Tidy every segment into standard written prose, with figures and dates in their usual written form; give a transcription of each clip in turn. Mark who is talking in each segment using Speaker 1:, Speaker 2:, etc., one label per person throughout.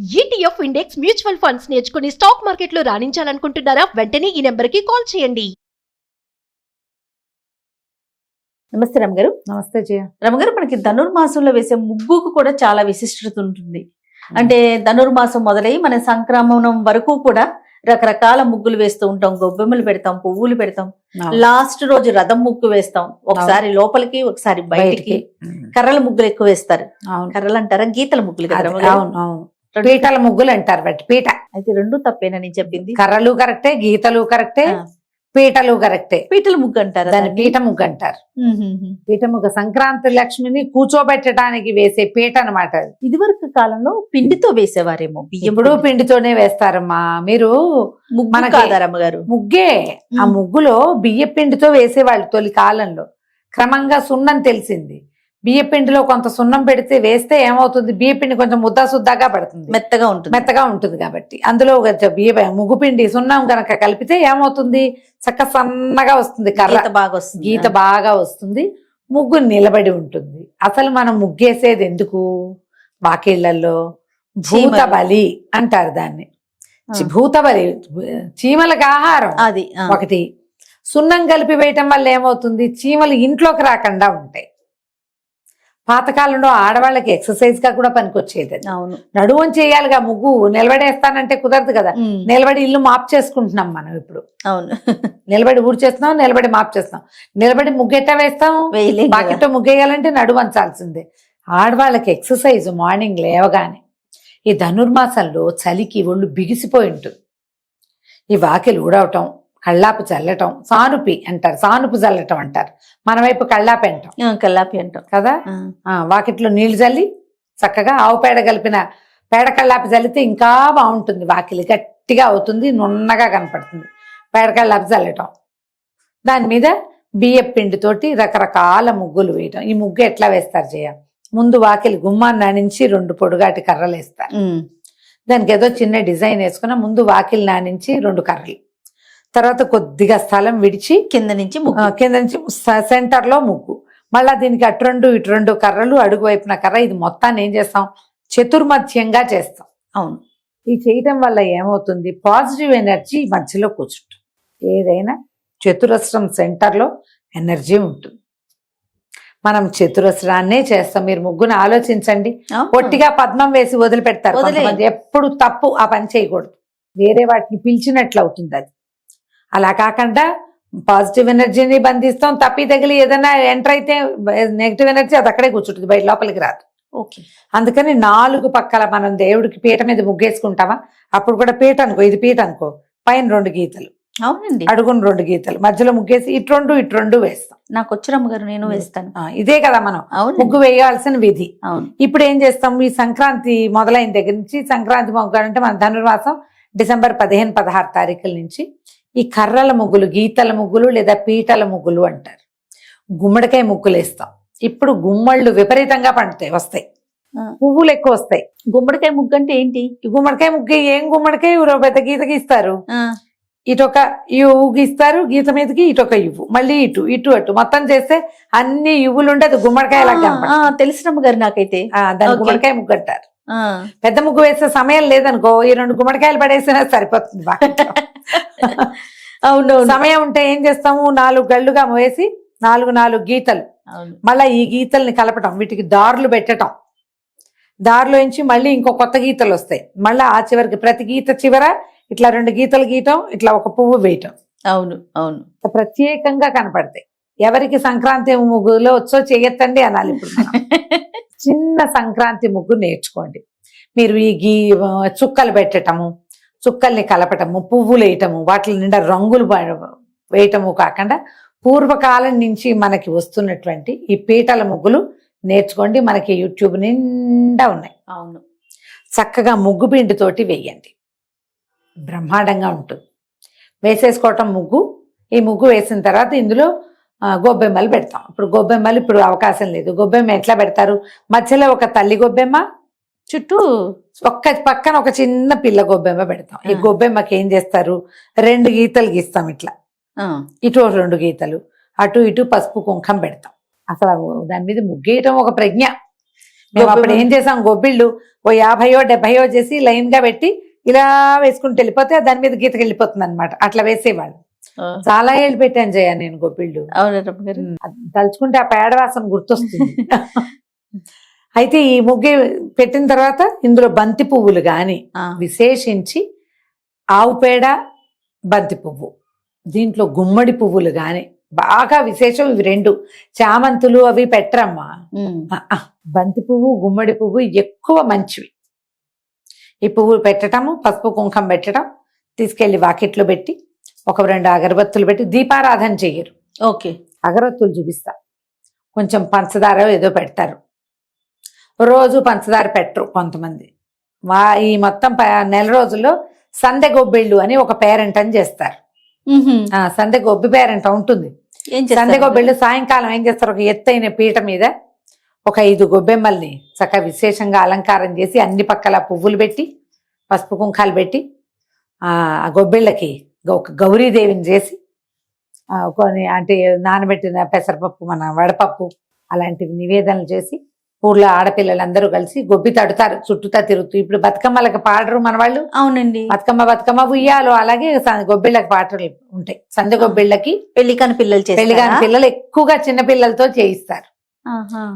Speaker 1: ETF index mutual funds నేర్చుకుని stock మార్కెట్లో రాణించాలనుకుంటున్నారా? వెంటనే ఈ నెంబర్కి కాల్ చేయండి.
Speaker 2: నమస్తే రమగారు.
Speaker 3: నమస్తే జయ.
Speaker 2: రమగారు, మనకి ధనుర్మాసంలో వేసే ముగ్గుకు కూడా చాలా విశిష్టత ఉంటుంది. అంటే ధనుర్మాసం మొదలై మన సంక్రమణం వరకు కూడా రకరకాల ముగ్గులు వేస్తూ ఉంటాం. గొబ్బెమ్మలు పెడతాం, పువ్వులు పెడతాం, లాస్ట్ రోజు రథం ముగ్గు వేస్తాం. ఒకసారి లోపలికి, ఒకసారి బయటికి. కర్రల ముగ్గులు ఎక్కువ వేస్తారు. కర్రలు అంటారా, గీతల ముగ్గులు కదా?
Speaker 3: అవును అవును, పీటల ముగ్గులు అంటారు. బట్టి పీట
Speaker 2: అయితే రెండు తప్పేనా నేను చెప్పింది?
Speaker 3: కర్రలు కరెక్టే, గీతలు కరెక్టే, పీటలు కరెక్టే.
Speaker 2: పీటల ముగ్గు అంటారు,
Speaker 3: దాన్ని పీట ముగ్గు అంటారు. పీట ముగ్గు సంక్రాంతి లక్ష్మిని కూర్చోబెట్టడానికి వేసే పీట అనమాట.
Speaker 2: ఇదివరకు కాలంలో పిండితో వేసేవారేమో.
Speaker 3: ఇప్పుడు పిండితోనే వేస్తారమ్మా. మీరు
Speaker 2: ముగ్గు కాదారమ్మగారు?
Speaker 3: ముగ్గే. ఆ ముగ్గులో బియ్య పిండితో వేసేవాళ్ళు తొలి కాలంలో. క్రమంగా సున్నం తెలిసింది. బియ్య పిండిలో కొంత సున్నం పెడితే వేస్తే ఏమవుతుంది, బియ్య పిండి కొంచెం ముద్దా సుద్దాగా పడుతుంది, మెత్తగా ఉంటుంది కాబట్టి అందులో ముగ్గు పిండి సున్నం గనక కలిపితే ఏమవుతుంది, చక్క సన్నగా వస్తుంది, కర్ర గీత బాగా వస్తుంది, ముగ్గు నిలబడి ఉంటుంది. అసలు మనం ముగ్గేసేది ఎందుకు? వాకిళ్లలో భూత బలి అంటారు దాన్ని. భూత బలి, చీమలకు ఆహారం
Speaker 2: అది
Speaker 3: ఒకటి. సున్నం కలిపి వేయటం వల్ల ఏమవుతుంది, చీమలు ఇంట్లోకి రాకుండా ఉంటాయి. పాతకాలంలో ఆడవాళ్ళకి ఎక్సర్సైజ్ గా కూడా పనికొచ్చేది.
Speaker 2: అవును,
Speaker 3: నడువం చేయాలిగా. ముగ్గు నిలబడేస్తానంటే కుదరదు కదా. నిలబడి ఇల్లు మాప్ చేసుకుంటున్నాం మనం ఇప్పుడు.
Speaker 2: అవును,
Speaker 3: నిలబడి ఊడ్చేస్తున్నాం, నిలబడి మాప్ చేస్తున్నాం. నిలబడి ముగ్గెట్టా వేస్తాం? బాకెట్ ముగ్గేయాలంటే నడువంచాల్సిందే. ఆడవాళ్ళకి ఎక్సర్సైజ్ మార్నింగ్ లేవగానే. ఈ ధనుర్మాసంలో చలికి ఒళ్ళు బిగిసిపోయి ఉంటుంది. ఈ వాకిలు ఊడవటం, కళ్ళాపు చల్లటం, సానుపి అంటారు, సానుపు చల్లటం అంటారు. మన వైపు కళ్ళాపి అంటాం కదా. వాకిట్లో నీళ్లు చల్లి చక్కగా ఆవు పేడ కలిపిన పేడ కళ్ళాపి చల్లితే ఇంకా బాగుంటుంది. వాకిలి గట్టిగా అవుతుంది, నున్నగా కనపడుతుంది. పేడ కళ్ళాపి చల్లటం, దాని మీద బియ్య పిండితోటి రకరకాల ముగ్గులు వేయటం. ఈ ముగ్గు ఎట్లా వేస్తారు జయ? ముందు వాకిలి గుమ్మాన్ని నానించి 2 పొడుగాటి కర్రలు వేస్తారు. దానికి ఏదో చిన్న డిజైన్ వేసుకున్న ముందు వాకిలి నానించి 2 కర్రలు, తర్వాత కొద్దిగా స్థలం విడిచి కింద నుంచి సెంటర్ లో ముగ్గు, మళ్ళా దీనికి అటు 2 ఇటు 2 కర్రలు, అడుగు వైపున కర్ర. ఇది మొత్తాన్ని ఏం చేస్తాం, చతుర్మధ్యంగా చేస్తాం.
Speaker 2: అవును,
Speaker 3: ఈ చేయటం వల్ల ఏమవుతుంది, పాజిటివ్ ఎనర్జీ మధ్యలో కూర్చుంటుంది. ఏదైనా చతురస్రం సెంటర్ లో ఎనర్జీ ఉంటుంది. మనం చతురస్రాన్నే చేస్తాం. మీరు ముగ్గును ఆలోచించండి. పొట్టిగా పద్మం వేసి వదిలిపెడతారు కొంతమంది. ఎప్పుడు తప్పు, ఆ పని చేయకూడదు. వేరే వాటిని పిలిచినట్లు అవుతుంది అది. అలా కాకుండా పాజిటివ్ ఎనర్జీని బంధిస్తాం. తప్పి తగిలి ఏదైనా ఎంటర్ అయితే నెగిటివ్ ఎనర్జీ అది అక్కడే కూర్చుంటుంది, బయట లోపలికి రాదు.
Speaker 2: ఓకే,
Speaker 3: అందుకని 4 పక్కల మనం దేవుడికి పీట మీద ముగ్గేసుకుంటామా, అప్పుడు కూడా పీట అనుకో, ఇది పీట అనుకో, పైన 2 గీతలు,
Speaker 2: అవునండి,
Speaker 3: అడుగును 2 గీతలు, మధ్యలో ముగ్గేసి ఇటు 2 వేస్తాం.
Speaker 2: నాకు వచ్చి రమ్మగారు, నేను వేస్తాను.
Speaker 3: ఇదే కదా మనం ముగ్గు వేయాల్సిన విధి. ఇప్పుడు ఏం చేస్తాం, ఈ సంక్రాంతి మొదలైన దగ్గర నుంచి, సంక్రాంతి ముగ్గు అంటే మన ధనుర్మాసం డిసెంబర్ 15-16 తారీఖుల నుంచి ఈ కర్రల ముగ్గులు, గీతల ముగ్గులు లేదా పీటల ముగ్గులు అంటారు. గుమ్మడికాయ ముగ్గులు వేస్తాం. ఇప్పుడు గుమ్మళ్ళు విపరీతంగా వస్తాయి, పువ్వులు ఎక్కువ వస్తాయి.
Speaker 2: గుమ్మడికాయ ముగ్గు అంటే ఏంటి?
Speaker 3: గుమ్మడికాయ ముగ్గు ఏం, గుమ్మడికాయ పెద్ద గీత గీస్తారు, ఇటొక ఇవ్వు గీస్తారు, గీత మీదకి ఇటొక ఇవ్వు, మళ్ళీ ఇటు అటు మొత్తం చేస్తే అన్ని ఇవ్వులు ఉంటే అది గుమ్మడికాయ.
Speaker 2: తెలిసినమ్మ గారు నాకైతే
Speaker 3: దాని గుమ్మడికాయ ముగ్గు అంటారు. పెద్ద ముగ్గు వేసే సమయం లేదనుకో, ఈ 2 గుమ్మడికాయలు పడేసినా సరిపోతుంది.
Speaker 2: అవును,
Speaker 3: సమయం ఉంటే ఏం చేస్తాము, 4 గళ్ళుగా వేసి 4 గీతలు, మళ్ళీ ఈ గీతల్ని కలపటం, వీటికి దారులు పెట్టటం, దారిలోంచి మళ్ళీ ఇంకో కొత్త గీతలు వస్తాయి. మళ్ళీ ఆ చివరికి ప్రతి గీత చివర ఇట్లా 2 గీతలు గీయటం, ఇట్లా ఒక పువ్వు వేయటం.
Speaker 2: అవును అవును,
Speaker 3: ప్రత్యేకంగా కనపడతాయి. ఎవరికి సంక్రాంతి ముగ్గులో వచ్చో చేయొత్తండి అనాలి. ఇప్పుడు చిన్న సంక్రాంతి ముగ్గు నేర్చుకోండి. మీరు ఈ చుక్కలు పెట్టటము, చుక్కల్ని కలపటము, పువ్వులు వేయటము, వాటి నిండా రంగులు వేయటము కాకుండా పూర్వకాలం నుంచి మనకి వస్తున్నటువంటి ఈ పీటల ముగ్గులు నేర్చుకోండి. మనకి యూట్యూబ్ నిండా ఉన్నాయి.
Speaker 2: అవును,
Speaker 3: చక్కగా ముగ్గు పిండితోటి వేయండి, బ్రహ్మాండంగా ఉంటుంది. వేసేసుకోవటం ముగ్గు. ఈ ముగ్గు వేసిన తర్వాత ఇందులో గొబ్బెమ్మలు పెడతాం. ఇప్పుడు అవకాశం లేదు. గొబ్బెమ్మ ఎట్లా పెడతారు, మధ్యలో ఒక తల్లి గొబ్బెమ్మ, చుట్టూ పక్కన ఒక చిన్న పిల్ల గొబ్బెమ్మ పెడతాం. ఈ గొబ్బెమ్మకి ఏం చేస్తారు, 2 గీతలు గీస్తాం ఇట్లా, ఇటు 2 గీతలు, అటు ఇటు పసుపు కుంకం పెడతాం. అసలు దాని మీద ముగ్గేయటం ఒక ప్రజ్ఞ. మేము అప్పుడు ఏం చేసాం, గొబ్బిళ్ళు ఓ 50 70 చేసి లైన్ గా పెట్టి ఇలా వేసుకుంటూ వెళ్ళిపోతే దాని మీద గీతకి వెళ్ళిపోతుంది అనమాట. అట్లా వేసేవాళ్ళు. చాలా ఏళ్ళు పెట్టాను జయ నేను గొబ్బిళ్ళు. తలుచుకుంటే ఆ పేడవాసన గుర్తొస్తుంది. అయితే ఈ ముగ్గు పెట్టిన తర్వాత ఇందులో బంతి పువ్వులు గాని విశేషించి ఆవు పేడ, బంతి పువ్వు, దీంట్లో గుమ్మడి పువ్వులు గాని బాగా విశేషం. ఇవి 2 చామంతులు అవి పెట్టరమ్మా. బంతి పువ్వు, గుమ్మడి పువ్వు ఎక్కువ మంచివి. ఈ పువ్వులు పెట్టటము, పసుపు కుంకం పెట్టడం, తీసుకెళ్లి వాకిట్లో పెట్టి ఒక 2 అగరబత్తులు పెట్టి దీపారాధన చెయ్యరు.
Speaker 2: ఓకే,
Speaker 3: అగరబత్తులు చూపిస్తా. కొంచెం పంచదార ఏదో పెడతారు. రోజు పంచదార పెట్టరు కొంతమంది. ఈ మొత్తం నెల రోజుల్లో సందె గొబ్బిళ్ళు అని ఒక పేరెంట్ అని చేస్తారు. సందె గొబ్బి పేరెంట్ ఉంటుంది. సందె గొబ్బిళ్ళు సాయంకాలం ఏం చేస్తారు, ఒక ఎత్తైన పీట మీద ఒక 5 గొబ్బెమ్మల్ని చక్కగా విశేషంగా అలంకారం చేసి అన్ని పక్కల పువ్వులు పెట్టి పసుపు కుంకాలు పెట్టి ఆ గొబ్బిళ్ళకి ఒక గౌరీదేవిని చేసి కొన్ని అంటే నానబెట్టిన పెసరపప్పు, మన వడపప్పు అలాంటివి నివేదనలు చేసి ఊళ్ళో ఆడపిల్లలందరూ కలిసి గొబ్బి తడుతారు, చుట్టూతా తిరుగుతూ. ఇప్పుడు బతుకమ్మలకు పాడరు మన వాళ్ళు.
Speaker 2: అవునండి,
Speaker 3: బతుకమ్మ ఉయ్యాలు. అలాగే గొబ్బిళ్ళకి పాటలు ఉంటాయి. సందె గొబ్బిళ్ళకి
Speaker 2: పెళ్లి కాని పిల్లలు
Speaker 3: ఎక్కువగా చిన్న పిల్లలతో చేయిస్తారు.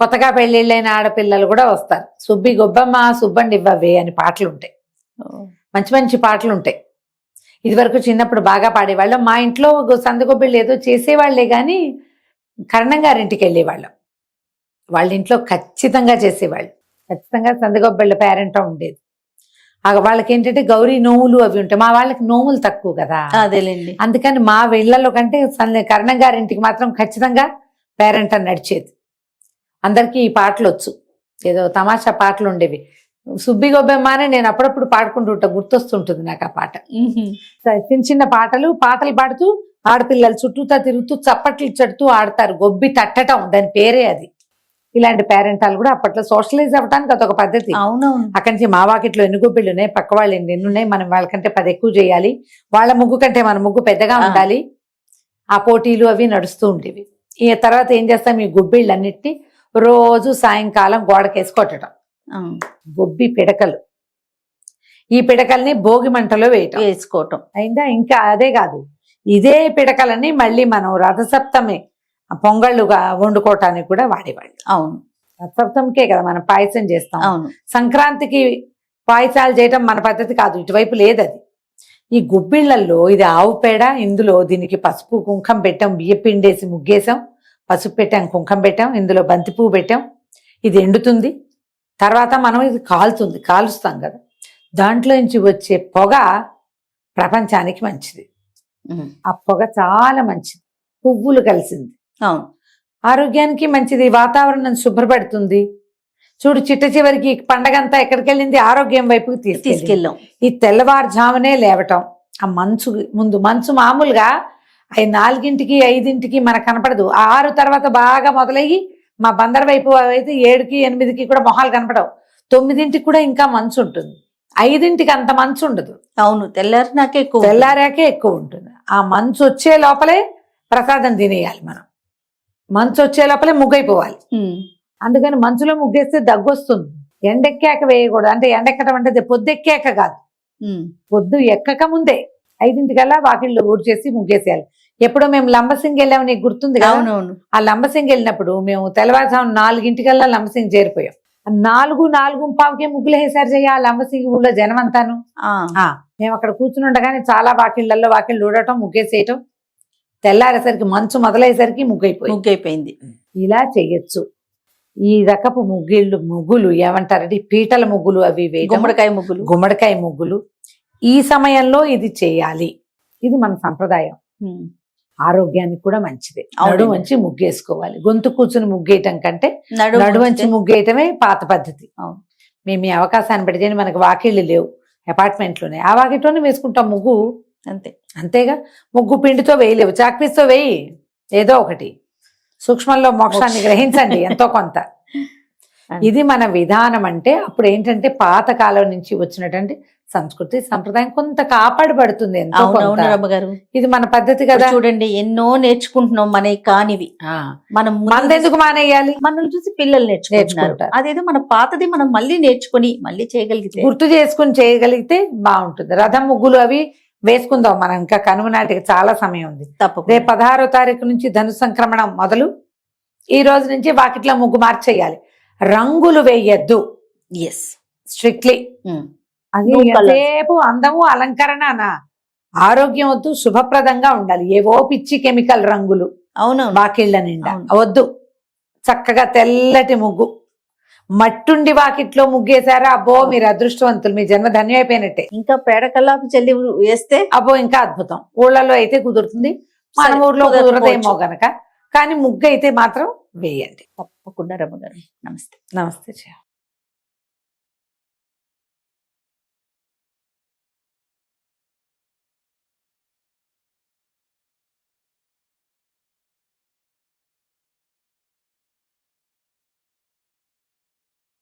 Speaker 3: కొత్తగా పెళ్లిళ్ళైన ఆడపిల్లలు కూడా వస్తారు. సుబ్బి గొబ్బమ్మ సుబ్బండి ఇవ్వవే అని పాటలు ఉంటాయి. మంచి మంచి పాటలు ఉంటాయి. ఇది వరకు చిన్నప్పుడు బాగా పాడేవాళ్ళం. మా ఇంట్లో సందె గొబ్బిళ్ళు ఏదో చేసేవాళ్లే గాని కరణం గారింటికి వెళ్ళేవాళ్ళం. వాళ్ళ ఇంట్లో ఖచ్చితంగా చేసేవాళ్ళు. ఖచ్చితంగా సందె గొబ్బిళ్ళ పేరెంట్ ఉండేది. వాళ్ళకి ఏంటంటే గౌరీ నోములు అవి ఉంటాయి. మా వాళ్ళకి నోములు తక్కువ కదా,
Speaker 2: అదేలేండి.
Speaker 3: అందుకని మా ఇళ్లలో కంటే కరణం గారింటికి మాత్రం ఖచ్చితంగా పేరెంట్ అని నడిచేది. అందరికీ ఈ పాటలు వచ్చు. ఏదో తమాషా పాటలు ఉండేవి. సుబ్బి గొబ్బెమ్మ అని నేను అప్పుడప్పుడు పాడుకుంటూ ఉంటా, గుర్తొస్తుంటుంది నాకు ఆ పాట. చిన్న చిన్న పాటలు పాడుతూ ఆడపిల్లలు చుట్టూతా తిరుగుతూ చప్పట్లు చెడుతూ ఆడతారు. గొబ్బి తట్టడం దాని పేరే అది. ఇలాంటి పేరెంటాలు కూడా అప్పట్లో సోషలైజ్ అవ్వడానికి అదొక పద్ధతి.
Speaker 2: అవునవును.
Speaker 3: అక్కడి నుంచి మా వాకిట్లో ఎన్ని గొబ్బిళ్ళు ఉన్నాయి, పక్క వాళ్ళు ఎన్ని ఉన్నాయి, మనం వాళ్ళకంటే 10 ఎక్కువ చేయాలి, వాళ్ళ ముగ్గు కంటే మన ముగ్గు పెద్దగా ఉండాలి. ఆ పోటీలు అవి నడుస్తూ ఉండేవి. ఈ తర్వాత ఏం చేస్తాం, ఈ గొబ్బిళ్ళన్నిటిని రోజు సాయంకాలం గోడకేసి కొట్టడం. గొబ్బి పిడకలు, ఈ పిడకల్ని భోగి మంటలో వేసుకోవటం అయిందా. ఇంకా అదే కాదు, ఇదే పిడకలని మళ్ళీ మనం రథసప్తమి పొంగళ్ళుగా వండుకోవటానికి కూడా వాడేవాళ్ళు.
Speaker 2: అవును,
Speaker 3: రథసప్తమికే కదా మనం పాయసం చేస్తాం.
Speaker 2: అవును,
Speaker 3: సంక్రాంతికి పాయసాలు చేయటం మన పద్ధతి కాదు, ఇటువైపు లేదది. ఈ గుబ్బిళ్లలో ఇది ఆవు పేడ, ఇందులో దీనికి పసుపు కుంకం పెట్టాం, బియ్య పిండేసి ముగ్గేసాం, పసుపు పెట్టాం, కుంకం పెట్టాం, ఇందులో బంతి పువ్వు పెట్టాం. ఇది ఎండుతుంది, తర్వాత మనం ఇది కాలుస్తాం కదా, దాంట్లో నుంచి వచ్చే పొగ ప్రపంచానికి మంచిది. ఆ పొగ చాలా మంచిది, పువ్వులు కలిసింది.
Speaker 2: అవును,
Speaker 3: ఆరోగ్యానికి మంచిది, వాతావరణం శుభ్రపడుతుంది. చూడు, చిట్ట చివరికి పండగంతా ఎక్కడికి వెళ్ళింది, ఆరోగ్యం వైపుకి తీసుకెళ్ళాం. ఈ తెల్లవారుజామునే లేవటం, ఆ మంచు మామూలుగా 4ంటికి 5ంటికి మనకు కనపడదు. 6 తర్వాత బాగా మొదలయ్యి మా బందర్ వైపు అయితే 7కి 8కి కూడా మొహాలు కనపడవు. 9ంటికి కూడా ఇంకా మంచు ఉంటుంది. 5ంటికి అంత మంచు ఉండదు.
Speaker 2: అవును,
Speaker 3: తెల్లారాకే ఎక్కువ ఉంటుంది. ఆ మంచు వచ్చే లోపలే ప్రసాదం తినేయాలి మనం. మంచు వచ్చే లోపలే ముగ్గైపోవాలి. అందుకని మంచులో ముగ్గేస్తే దగ్గొస్తుంది. ఎండెక్కాక వేయకూడదు. అంటే ఎండెక్కడం అంటే పొద్దెక్కాక కాదు, పొద్దు ఎక్కక ముందే 5ంటికల్లా వాకిళ్ళు ఊడ్చేసి ముగ్గేసేయాలి. ఎప్పుడో మేము లంబసింగి వెళ్ళాము, నీకు గుర్తుంది కదా. ఆ లంబసింగి వెళ్ళినప్పుడు మేము తెల్లవారుజాము 4ంటికల్లా లంబసింగి చేరిపోయాం. 4:45కే ముగ్గులు వేసారు చెయ్య ఆ లంబసింగి ఊళ్ళో జనం అంతాను. మేము అక్కడ కూర్చుని ఉండగానే చాలా వాకిళ్ళు ఊడటం, ముగ్గేసేయటం, తెల్లారేసరికి మంచు మొదలయ్యేసరికి ముగ్గైపోయింది. ఇలా చెయ్యొచ్చు. ఈ రకపు ముగ్గులు ఏమంటారంటే పీటల ముగ్గులు, అవి గుమ్మడికాయ ముగ్గులు ఈ సమయంలో ఇది చేయాలి. ఇది మన సంప్రదాయం. ఆరోగ్యానికి కూడా మంచిది. నడుము వంచి ముగ్గేసుకోవాలి. గొంతు కూర్చుని ముగ్గేయటం కంటే నడుము వంచి ముగ్గేయటమే పాత పద్ధతి. మేము ఈ అవకాశాన్ని పెడితే మనకు వాకిళ్ళు లేవు, అపార్ట్మెంట్లోనే, ఆ వాకిట్లోనే వేసుకుంటాం ముగ్గు. అంతేగా, ముగ్గు పిండితో వేయలేవు, చాక్పీస్తో వేయి, ఏదో ఒకటి. సూక్ష్మంలో మోక్షాన్ని గ్రహించండి ఎంతో కొంత. ఇది మన విధానం. అంటే అప్పుడు ఏంటంటే పాత కాలం నుంచి వచ్చినటువంటి సంస్కృతి సంప్రదాయం కొంత కాపాడబడుతుంది ఎంతో కొంత.
Speaker 2: అవునవును రమ్మగారు,
Speaker 3: ఇది మన పద్ధతి
Speaker 2: ఇప్పుడు
Speaker 3: కదా.
Speaker 2: చూడండి ఎన్నో నేర్చుకుంటున్నాం మనకి కానివి. మనం
Speaker 3: మనదెందుకు మానేయాలి?
Speaker 2: మనల్ని చూసి పిల్లలు నేర్చుకుంటారు.
Speaker 3: నేర్చుకుంటారు.
Speaker 2: అదేదో మన పాతది మనం మళ్ళీ నేర్చుకుని మళ్ళీ చేయగలిగితే
Speaker 3: గుర్తు చేసుకుని చేయగలిగితే బాగుంటుంది. రథం ముగ్గులు అవి వేసుకుందాం మనం, ఇంకా కనుమ నాటికి చాలా సమయం ఉంది.
Speaker 2: తప్పకుండా.
Speaker 3: రేపు 16వ తారీఖు నుంచి ధను సంక్రమణం మొదలు. ఈ రోజు నుంచి వాకిట్లో ముగ్గు మార్చేయాలి. రంగులు వేయద్దు
Speaker 2: ఎస్,
Speaker 3: స్ట్రిక్ట్లీ. అది
Speaker 2: No colours.
Speaker 3: ఎంతసేపు అందము అలంకరణ ఆరోగ్యం వద్దు, శుభప్రదంగా ఉండాలి. ఏవో పిచ్చి కెమికల్ రంగులు
Speaker 2: అవునవును.
Speaker 3: వాకిళ్ళ నిండా
Speaker 2: అవును.
Speaker 3: వద్దు. చక్కగా తెల్లటి ముగ్గు, మట్టుండి వాకిట్లో ముగ్గేశారా, అబ్బో మీరు అదృష్టవంతులు, మీ జన్మ ధన్యం అయిపోయినట్టే.
Speaker 2: ఇంకా పేడ కల్లాపు చల్లి వేస్తే
Speaker 3: అబ్బో ఇంకా అద్భుతం. ఊళ్ళలో అయితే కుదురుతుంది, మన
Speaker 2: సరే,
Speaker 3: ఊర్లో
Speaker 2: కుదరకపోవచ్చు.
Speaker 3: కుదరదేమో గనక. కానీ ముగ్గు అయితే మాత్రం వేయండి.
Speaker 2: తప్పకుండా రమ్మగారు. నమస్తే.
Speaker 3: నమస్తే.